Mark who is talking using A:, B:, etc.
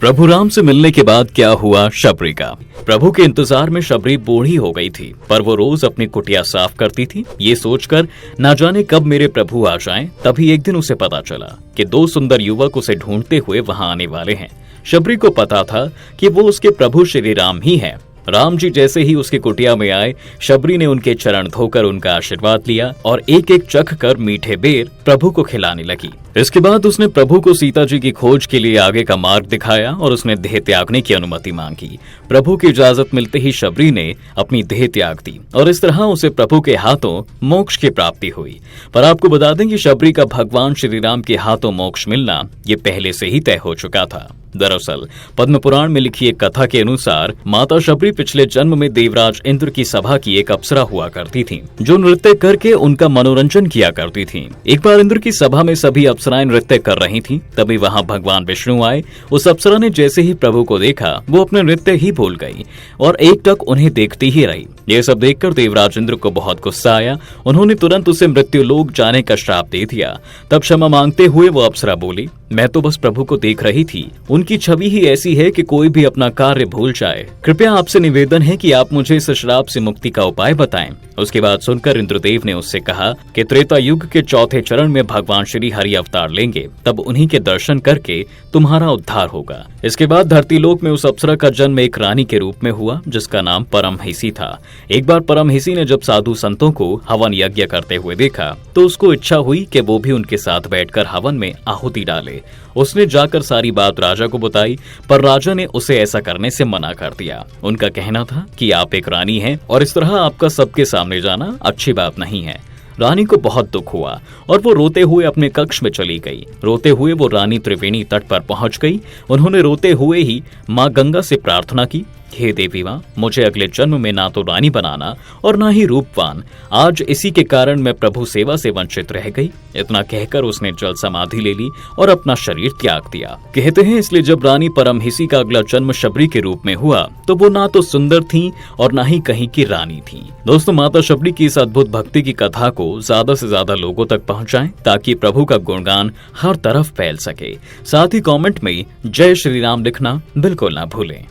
A: प्रभु राम से मिलने के बाद क्या हुआ शबरी का। प्रभु के इंतजार में शबरी बूढ़ी हो गई थी, पर वो रोज अपनी कुटिया साफ करती थी, ये सोचकर ना जाने कब मेरे प्रभु आ जाएं। तभी एक दिन उसे पता चला कि दो सुंदर युवक उसे ढूंढते हुए वहां आने वाले हैं। शबरी को पता था कि वो उसके प्रभु श्री राम ही हैं। राम जी जैसे ही उसकी कुटिया में आए, शबरी ने उनके चरण धोकर उनका आशीर्वाद लिया और एक एक चख कर मीठे बेर प्रभु को खिलाने लगी। इसके बाद उसने प्रभु को सीता जी की खोज के लिए आगे का मार्ग दिखाया और उसने देह त्यागने की अनुमति मांगी। प्रभु की इजाजत मिलते ही शबरी ने अपनी देह त्याग दी और इस तरह उसे प्रभु के हाथों मोक्ष की प्राप्ति हुई। पर आपको बता दें कि शबरी का भगवान श्री राम के हाथों मोक्ष मिलना ये पहले से ही तय हो चुका था। दरअसल पद्म पुराण में लिखी एक कथा के अनुसार माता शबरी पिछले जन्म में देवराज इंद्र की सभा की एक अप्सरा हुआ करती थी, जो नृत्य करके उनका मनोरंजन किया करती थी। एक बार इंद्र की सभा में सभी अप्सराएं नृत्य कर रही थीं, तभी वहां भगवान विष्णु आए। उस अप्सरा ने जैसे ही प्रभु को देखा, वो अपने नृत्य ही भूल गई और एकटक उन्हें देखती ही रही। ये सब देखकर देवराज इंद्र को बहुत गुस्सा आया। उन्होंने तुरंत उसे मृत्युलोक जाने का श्राप दे दिया। तब क्षमा मांगते हुए वो अप्सरा बोली, मैं तो बस प्रभु को देख रही थी, उनकी छवि ही ऐसी है कि कोई भी अपना कार्य भूल जाए। कृपया आपसे निवेदन है कि आप मुझे इस श्राप से मुक्ति का उपाय बताएं। उसकी बात सुनकर इंद्रदेव ने उससे कहा कि त्रेता युग के चौथे चरण में भगवान श्री हरि अवतार लेंगे, तब उन्हीं के दर्शन करके तुम्हारा उद्धार होगा। इसके बाद धरतीलोक में उस अप्सरा का जन्म एक रानी के रूप में हुआ, जिसका नाम परमहिसी था। एक बार परमहिसी ने जब साधु संतों को हवन यज्ञ करते हुए देखा, तो उसको इच्छा हुई कि वो भी उनके साथ बैठकर हवन में आहुति डाले। उसने जाकर सारी बात राजा को बताई, पर राजा ने उसे ऐसा करने से मना कर दिया। उनका कहना था कि आप एक रानी हैं और इस तरह आपका सबके सामने जाना अच्छी बात नहीं है। रानी को बहुत दुख हुआ और वो रोते हुए अपने कक्ष में चली गई। रोते हुए वो रानी त्रिवेणी तट पर पहुंच गई। उन्होंने रोते हुए ही माँ गंगा से प्रार्थना की, हे देवी माँ, मुझे अगले जन्म में ना तो रानी बनाना और ना ही रूपवान। आज इसी के कारण मैं प्रभु सेवा से वंचित रह गई। इतना कहकर उसने जल समाधि ले ली और अपना शरीर त्याग दिया। कहते हैं इसलिए जब रानी परमहिसी का अगला जन्म शबरी के रूप में हुआ, तो वो ना तो सुंदर थी और ना ही कहीं की रानी थी। दोस्तों, माता शबरी की इस अद्भुत भक्ति की कथा को ज्यादा से ज्यादा लोगों तक पहुंचाएं, ताकि प्रभु का गुणगान हर तरफ फैल सके। साथ ही कमेंट में जय श्री राम लिखना बिल्कुल ना भूलें।